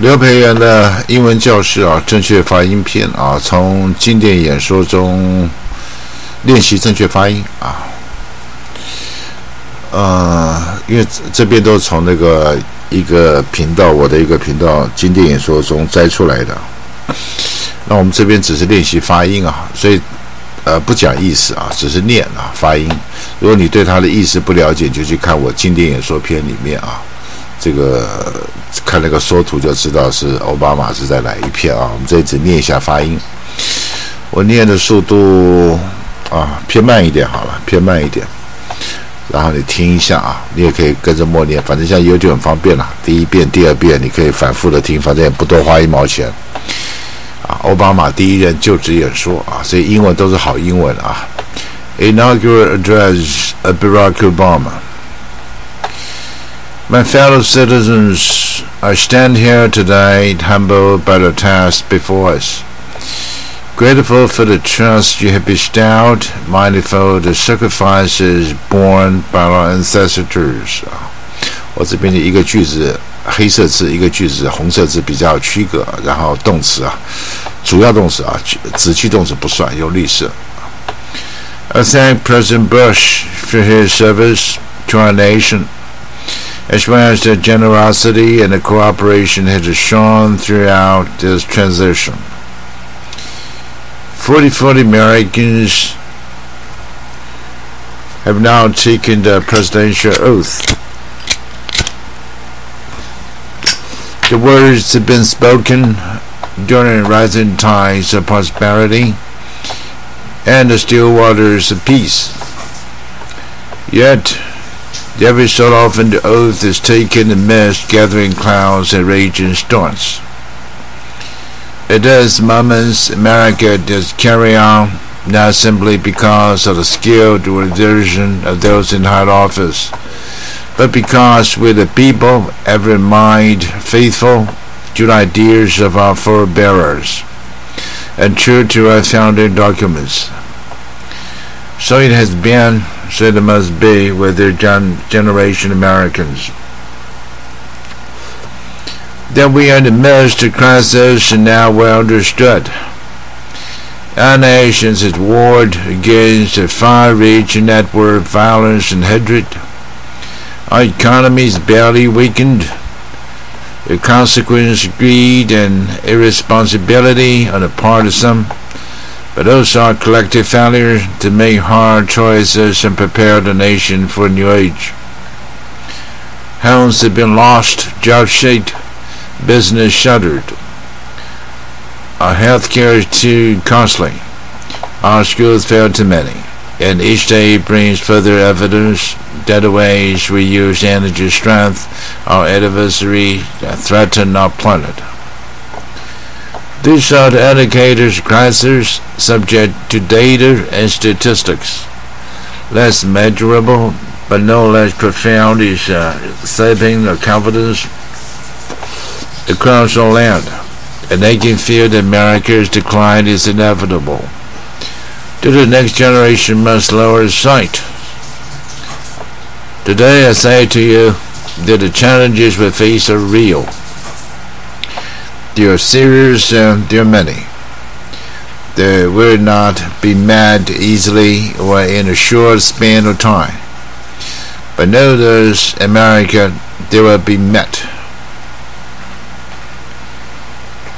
刘培元的英文教室啊，正确发音篇啊，从经典演说中练习正确发音啊。因为这边都从那个一个频道，我的一个频道经典演说中摘出来的。那我们这边只是练习发音啊，所以不讲意思啊，只是念啊发音。如果你对它的意思不了解，就去看我经典演说篇里面啊，这个看那个缩图就知道是奥巴马是在哪一篇啊。我们这里只念一下发音，我念的速度啊偏慢一点好了，偏慢一点。然后你听一下啊，你也可以跟着默念，反正像YouTube很方便啦，第一遍、第二遍你可以反复的听，反正也不多花1毛钱。奥巴马第一任就职演说啊，所以英文都是好英文啊。Inaugural Address of Barack Obama. My fellow citizens, I stand here today humbled by the task before us. Grateful for the trust you have bestowed, mindful of the sacrifices borne by our ancestors. 我这边的一个句子黑色字，一个句子红色字比较区隔，然后动词啊，主要动词啊，子句动词不算，用绿色。I thank President Bush for his service to our nation, as well as the generosity and the cooperation he has shown throughout this transition. 44 Americans have now taken the presidential oath. The words have been spoken during rising tides of prosperity and the still waters of peace. Yet, every so often the oath is taken amidst gathering clouds and raging storms. At those moments, America does carry on, not simply because of the skilled exertion of those in high office, but because we the people have remained faithful to the ideas of our forebears and true to our founding documents. So it has been, so it must be with their generation Americans. That we are in the midst of crisis and now well understood. Our nation is warred against a far-reaching network of violence and hatred. Our economy is barely weakened. The consequence of greed and irresponsibility on the part of some, but also our collective failure to make hard choices and prepare the nation for a new age. Homes have been lost, jobs shaped, business shuttered. Our healthcare is too costly. Our schools fail too many. And each day brings further evidence that the ways we use energy strength, our adversary, threaten our planet. These are the indicators of crisis subject to data and statistics. Less measurable, but no less profound is saving the confidence across our land, and they can feel that America's decline is inevitable. The next generation must lower sight. Today I say to you that the challenges we face are real. They are serious and they are many. They will not be met easily or in a short span of time. But know this, America, they will be met.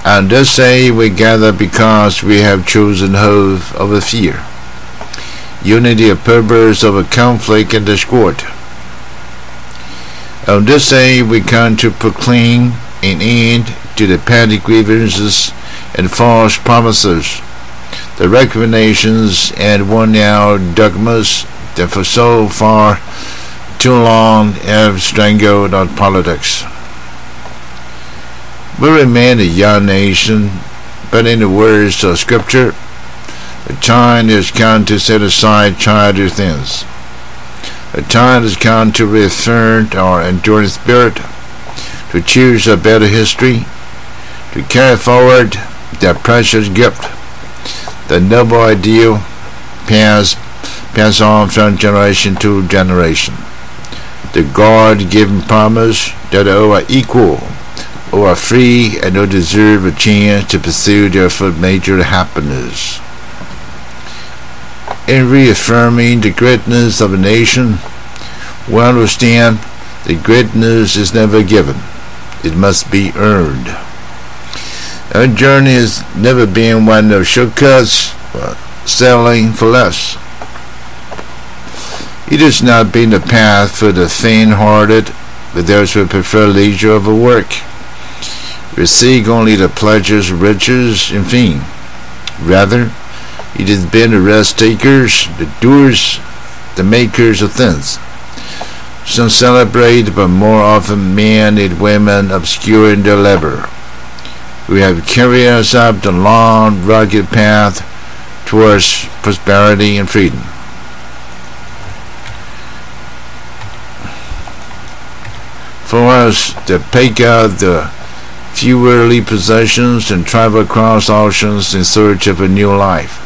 On this day we gather because we have chosen hope over fear, unity of purpose over conflict and discord. On this day we come to proclaim an end to the petty grievances and false promises, the recommendations and worn-out dogmas that for so far too long have strangled our politics. We remain a young nation, but in the words of Scripture, the time has come to set aside childish things. The time has come to reaffirm our enduring spirit, to choose a better history, to carry forward that precious gift, the noble ideal passed on from generation to generation, the God-given promise that all are equal, or are free and don't deserve a chance to pursue their major happiness. In reaffirming the greatness of a nation, we understand that greatness is never given. It must be earned. Our journey has never been one of shortcuts or settling for less. It has not been the path for the faint-hearted, but those who prefer leisure over work. We seek only the pleasures of riches and fame. Rather, it has been the rest-takers, the doers, the makers of things. Some celebrate, but more often men and women obscure in their labor, who have carried us up the long, rugged path towards prosperity and freedom. For us to pick out the few worldly possessions and travel across oceans in search of a new life.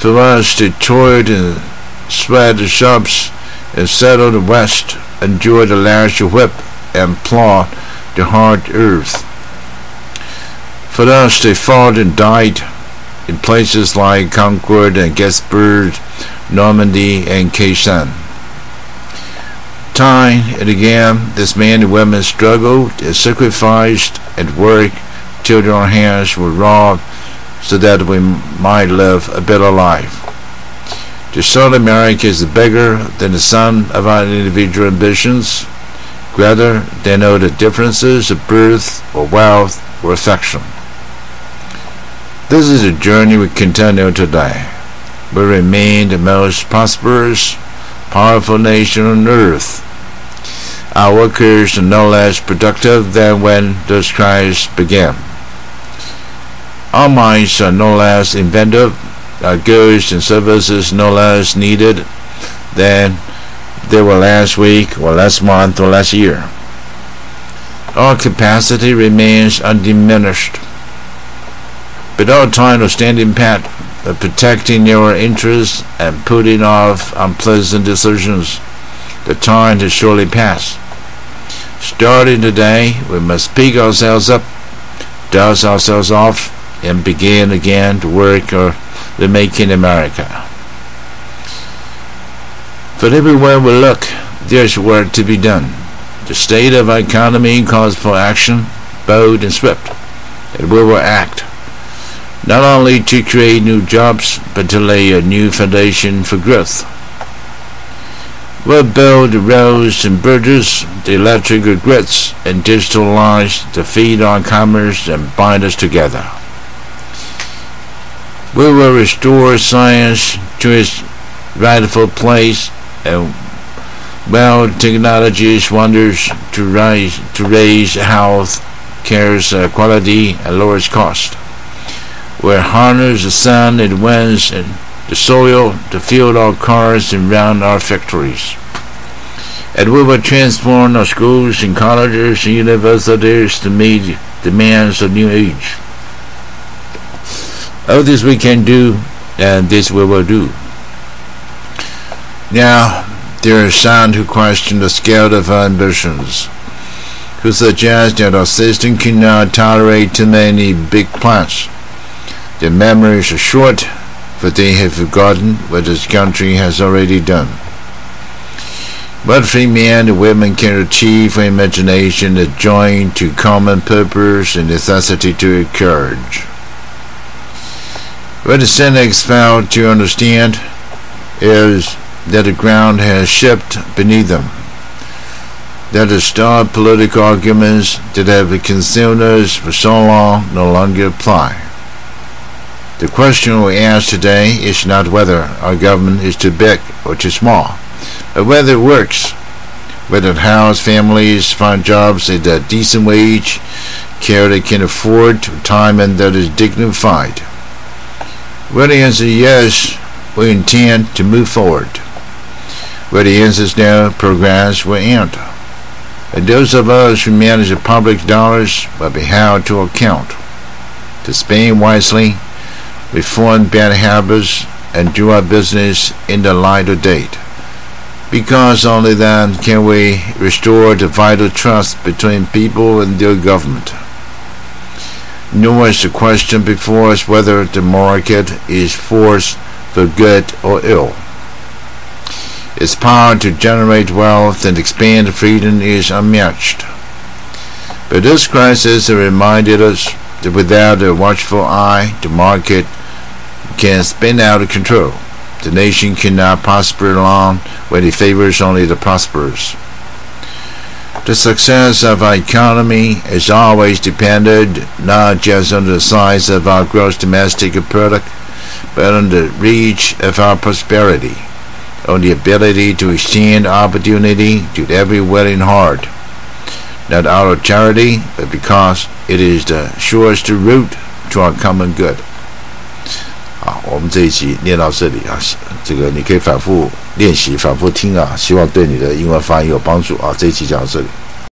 For us to toil and sweat the shops and settle the west, endure the lash whip and plow the hard earth. For us they fought and died in places like Concord and Gettysburg, Normandy and Quezon. Time and again, this men and women struggled and sacrificed and worked till their hands were raw, so that we might live a better life. To South America is bigger than the sum of our individual ambitions, greater than all the differences of birth or wealth or affection. This is a journey we continue today. We remain the most prosperous, powerful nation on earth. Our workers are no less productive than when those crises began. Our minds are no less inventive, our goods and services no less needed than they were last week or last month or last year. Our capacity remains undiminished. But our time of standing pat, of protecting our interests and putting off unpleasant decisions, the time has surely passed. Starting today, we must pick ourselves up, dust ourselves off, and begin again to work or remaking America. But everywhere we look, there's work to be done. The state of our economy calls for action, bold and swift, and we will act, not only to create new jobs, but to lay a new foundation for growth. We'll build the roads and bridges, the electrical grids and digital lines to feed our commerce and bind us together. We will restore science to its rightful place and technology's wonders to raise health, care's quality and lower its cost. We'll harness the sun and winds and the soil to fuel our cars and run our factories. And we will transform our schools and colleges and universities to meet demands of new age. All this we can do, and this we will do. Now, there are some who question the scale of our ambitions, who suggest that our system cannot tolerate too many big plans. Their memories are short, but they have forgotten what this country has already done. What free men and women can achieve when imagination is joined to common purpose and necessity to encourage. What the cynics fail to understand is that the ground has shifted beneath them, that the stark political arguments that have consumed us for so long no longer apply. The question we ask today is not whether our government is too big or too small, but whether it works, whether it helps families find jobs at a decent wage, care they can afford, retirement that is dignified. Where the answer is yes, we intend to move forward. Where the answer is no, progress will end. And those of us who manage the public dollars will be held to account. To spend wisely, reform bad habits, and do our business in the light of day. because only then can we restore the vital trust between people and their government. Nor is the question before us whether the market is forced for good or ill. Its power to generate wealth and expand freedom is unmatched. But this crisis has reminded us that without a watchful eye, the market can spin out of control. The nation cannot prosper long when it favors only the prosperous. The success of our economy is always dependent not just on the size of our gross domestic product, but on the reach of our prosperity, on the ability to extend opportunity to every willing heart, not out of charity, but because it is the surest route to our common good. 好，我们这一集念到这里啊，这个你可以反复练习、反复听啊，希望对你的英文发音有帮助啊。这一集讲到这里。